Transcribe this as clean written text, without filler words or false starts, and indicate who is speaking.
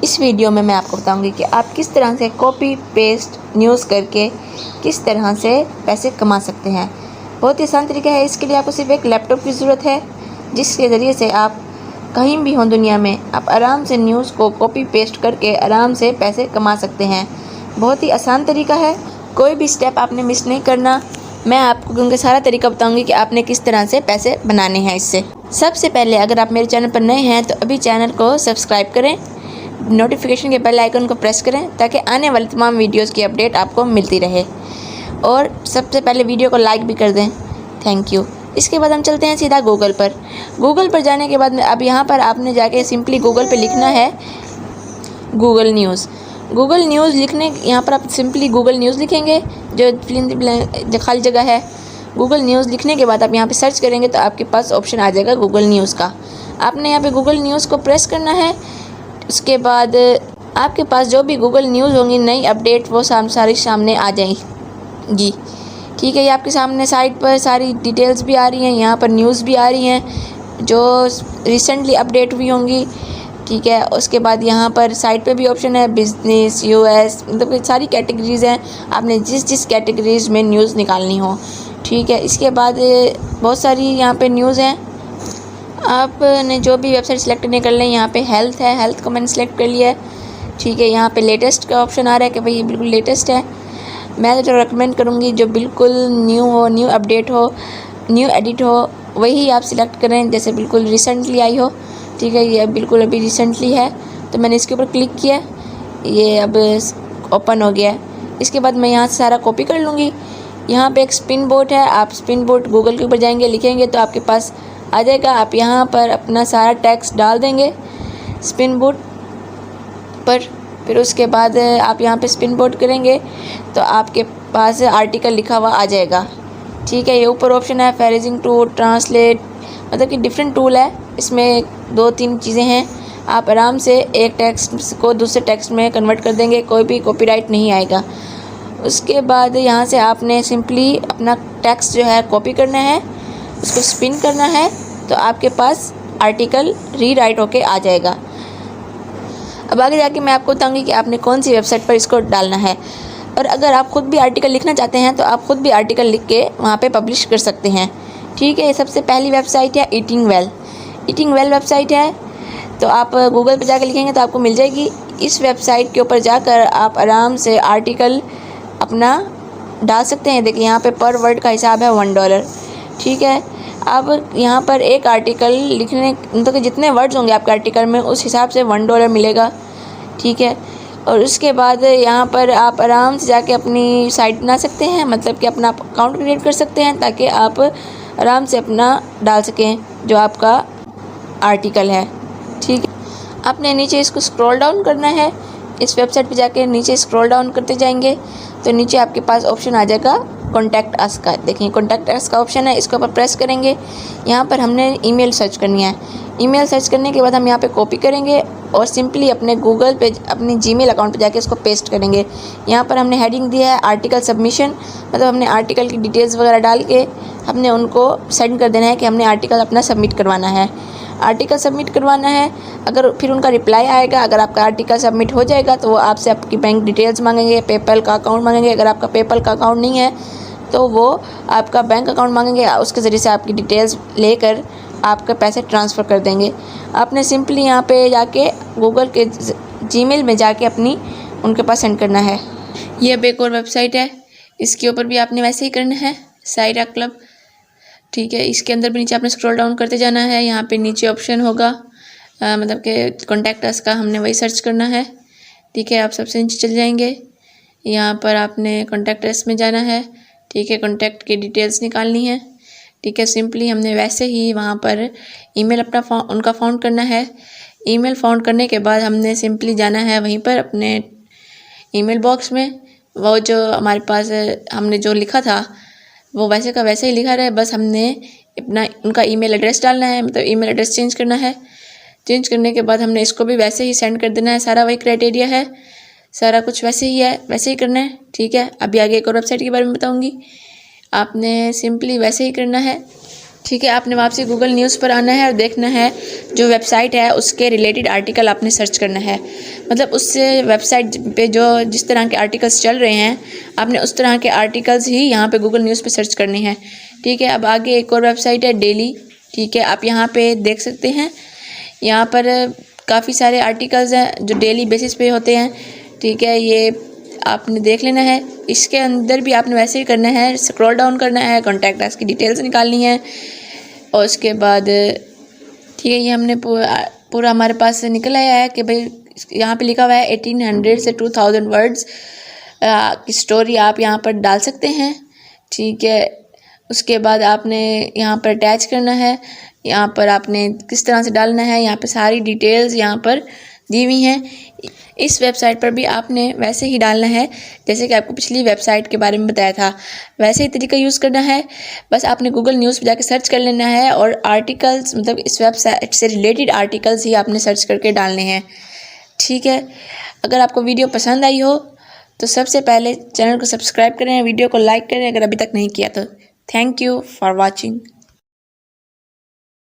Speaker 1: इस वीडियो में मैं आपको बताऊंगी कि आप किस तरह से कॉपी पेस्ट न्यूज़ करके किस तरह से पैसे कमा सकते हैं। बहुत ही आसान तरीका है। इसके लिए आपको सिर्फ एक लैपटॉप की ज़रूरत है, जिसके ज़रिए से आप कहीं भी हों दुनिया में, आप आराम से न्यूज़ को कॉपी पेस्ट करके आराम से पैसे कमा सकते हैं। बहुत ही आसान तरीका है, कोई भी स्टेप आपने मिस नहीं करना। मैं आपको उनका सारा तरीका बताऊंगी कि आपने किस तरह से पैसे बनाने हैं इससे। सबसे पहले अगर आप मेरे चैनल पर नए हैं तो अभी चैनल को सब्सक्राइब करें, नोटिफिकेशन के बेल आइकन को प्रेस करें ताकि आने वाली तमाम वीडियोस की अपडेट आपको मिलती रहे। और सबसे पहले वीडियो को लाइक भी कर दें, थैंक यू। इसके बाद हम चलते हैं सीधा गूगल पर। गूगल पर जाने के बाद में अब यहाँ पर आपने जाके सिंपली गूगल पे लिखना है गूगल न्यूज़। गूगल न्यूज़ लिखने यहाँ पर आप सिंपली गूगल न्यूज़ लिखेंगे, जो खाली जगह है। गूगल न्यूज़ लिखने के बाद आप यहाँ पे सर्च करेंगे तो आपके पास ऑप्शन आ जाएगा गूगल न्यूज़ का। आपने यहाँ पे गूगल न्यूज़ को प्रेस करना है। उसके बाद आपके पास जो भी गूगल न्यूज़ होंगी नई अपडेट वो सारी सामने आ जाएंगी। ठीक है, ये आपके सामने साइट पर सारी डिटेल्स भी आ रही हैं, यहाँ पर न्यूज़ भी आ रही हैं जो रिसेंटली अपडेट हुई होंगी। ठीक है, उसके बाद यहाँ पर साइट पे भी ऑप्शन है बिज़नेस, यूएस, मतलब सारी कैटेगरीज़ हैं, आपने जिस जिस कैटेगरीज़ में न्यूज़ निकालनी हो। ठीक है, इसके बाद बहुत सारी यहाँ पे न्यूज़ हैं। आपने जो भी वेबसाइट सेलेक्ट नहीं कर लें, यहाँ पे हेल्थ है, हेल्थ को मैंने सेलेक्ट कर लिया है। ठीक है, यहाँ पे लेटेस्ट का ऑप्शन आ रहा है कि भाई ये बिल्कुल लेटेस्ट है। मैं जो रिकमेंड करूँगी जो बिल्कुल न्यू हो, न्यू अपडेट हो, न्यू एडिट हो, वही आप सिलेक्ट करें, जैसे बिल्कुल रिसेंटली आई हो। ठीक है, ये बिल्कुल अभी रिसेंटली है तो मैंने इसके ऊपर क्लिक किया, ये अब ओपन हो गया है। इसके बाद मैं यहाँ से सारा कॉपी कर लूँगी। यहाँ पे एक स्पिन बोट है, आप स्पिन बोट गूगल के ऊपर जाएंगे, लिखेंगे तो आपके पास आ जाएगा। आप यहाँ पर अपना सारा टेक्स्ट डाल देंगे स्पिन बोट पर। फिर उसके बाद आप यहाँ पे स्पिन बोट करेंगे तो आपके पास आर्टिकल लिखा हुआ आ जाएगा। ठीक है, ये ऊपर ऑप्शन है फ्रेजिंग टू ट्रांसलेट, मतलब कि डिफरेंट टूल है, इसमें 2-3 चीज़ें हैं। आप आराम से एक टेक्स्ट को दूसरे टेक्स्ट में कन्वर्ट कर देंगे, कोई भी कॉपीराइट नहीं आएगा। उसके बाद यहाँ से आपने सिंपली अपना टेक्स्ट जो है कॉपी करना है, उसको स्पिन करना है तो आपके पास आर्टिकल रीराइट होके आ जाएगा। अब आगे जाके मैं आपको बताऊंगी कि आपने कौन सी वेबसाइट पर इसको डालना है। और अगर आप ख़ुद भी आर्टिकल लिखना चाहते हैं तो आप ख़ुद भी आर्टिकल लिख के वहाँ पे पब्लिश कर सकते हैं। ठीक है, ये सबसे पहली वेबसाइट है ईटिंग वेल वेबसाइट है, तो आप गूगल पर जाकर लिखेंगे तो आपको मिल जाएगी। इस वेबसाइट के ऊपर जाकर आप आराम से आर्टिकल अपना डाल सकते हैं। देखिए यहाँ पे पर वर्ड का हिसाब है $1। ठीक है, अब यहाँ पर एक आर्टिकल लिखने मतलब कि जितने वर्ड्स होंगे आपके आर्टिकल में उस हिसाब से $1 मिलेगा। ठीक है, और उसके बाद यहाँ पर आप आराम से जाके अपनी साइट बना सकते हैं, मतलब कि अपना अकाउंट क्रिएट कर सकते हैं ताकि आप आराम से अपना डाल सकें जो आपका आर्टिकल है। ठीक है, आपने नीचे इसको स्क्रॉल डाउन करना है। इस वेबसाइट पे जाके नीचे स्क्रॉल डाउन करते जाएंगे तो नीचे आपके पास ऑप्शन आ जाएगा कॉन्टैक्ट अस का। देखिए कॉन्टैक्ट अस का ऑप्शन है, इसके ऊपर प्रेस करेंगे। यहाँ पर हमने ईमेल सर्च करनी है। ईमेल सर्च करने के बाद हम यहाँ पे कॉपी करेंगे और सिंपली अपने गूगल पे अपनी जीमेल अकाउंट पे जाके इसको पेस्ट करेंगे। यहाँ पर हमने हेडिंग दिया है आर्टिकल सबमिशन, मतलब हमने आर्टिकल की डिटेल्स वगैरह डाल के हमने उनको सेंड कर देना है कि हमने आर्टिकल अपना सबमिट करवाना है। आर्टिकल सबमिट करवाना है, अगर फिर उनका रिप्लाई आएगा, अगर आपका आर्टिकल सबमिट हो जाएगा तो वो आपसे आपकी बैंक डिटेल्स मांगेंगे, पेपल का अकाउंट मांगेंगे। अगर आपका पेपल का अकाउंट नहीं है तो वो आपका बैंक अकाउंट मांगेंगे, उसके ज़रिए से आपकी डिटेल्स लेकर आपके पैसे ट्रांसफ़र कर देंगे। आपने सिंपली यहाँ पे जाके गूगल के जीमेल में जाके अपनी उनके पास सेंड करना है। ये अब एक और वेबसाइट है, इसके ऊपर भी आपने वैसे ही करना है, साइरा क्लब। ठीक है, इसके अंदर भी नीचे आपने स्क्रॉल डाउन करते जाना है। यहाँ पे नीचे ऑप्शन होगा मतलब कि कॉन्टैक्ट अस का, हमने वही सर्च करना है। ठीक है, आप सबसे नीचे चल जाएंगे, यहाँ पर आपने कॉन्टैक्ट अस में जाना है। ठीक है, कॉन्टैक्ट की डिटेल्स निकालनी है। ठीक है, सिंपली हमने वैसे ही वहाँ पर ईमेल अपना उनका फाउंड करना है। ईमेल फाउंड करने के बाद हमने सिंपली जाना है वहीं पर अपने ईमेल बॉक्स में, वो जो हमारे पास हमने जो लिखा था वो वैसे का वैसे ही लिखा रहे, बस हमने अपना उनका ईमेल एड्रेस डालना है, मतलब ईमेल एड्रेस चेंज करना है। चेंज करने के बाद हमने इसको भी वैसे ही सेंड कर देना है। सारा वही क्राइटेरिया है, सारा कुछ वैसे ही है, वैसे ही करना है। ठीक है, अभी आगे एक और वेबसाइट के बारे में बताऊंगी। आपने सिंपली वैसे ही करना है। ठीक है, आपने वापसी गूगल न्यूज़ पर आना है और देखना है जो वेबसाइट है उसके रिलेटेड आर्टिकल आपने सर्च करना है। मतलब उस वेबसाइट पे जो जिस तरह के आर्टिकल्स चल रहे हैं आपने उस तरह के आर्टिकल्स ही यहाँ पे गूगल न्यूज़ पे सर्च करने हैं। ठीक है, अब आगे एक और वेबसाइट है डेली। ठीक है, आप यहाँ पे देख सकते हैं, यहाँ पर काफ़ी सारे आर्टिकल्स हैं जो डेली बेसिस पे होते हैं। ठीक है, ये आपने देख लेना है। इसके अंदर भी आपने वैसे ही करना है, स्क्रॉल डाउन करना है, कॉन्टैक्ट अस की डिटेल्स निकालनी है और उसके बाद ठीक है, ये हमने पूरा हमारे पास से निकल आया है कि भाई यहाँ पे लिखा हुआ है 1800 से 2000 वर्ड्स की स्टोरी आप यहाँ पर डाल सकते हैं। ठीक है, उसके बाद आपने यहाँ पर अटैच करना है, यहाँ पर आपने किस तरह से डालना है, यहाँ पे सारी डिटेल्स यहाँ पर दी हुई हैं। इस वेबसाइट पर भी आपने वैसे ही डालना है जैसे कि आपको पिछली वेबसाइट के बारे में बताया था, वैसे ही तरीका यूज़ करना है। बस आपने गूगल न्यूज़ पर जाकर सर्च कर लेना है और आर्टिकल्स मतलब इस वेबसाइट से रिलेटेड आर्टिकल्स ही आपने सर्च करके डालने हैं। ठीक है, अगर आपको वीडियो पसंद आई हो तो सबसे पहले चैनल को सब्सक्राइब करें, वीडियो को लाइक करें अगर अभी तक नहीं किया तो। Thank you for watching.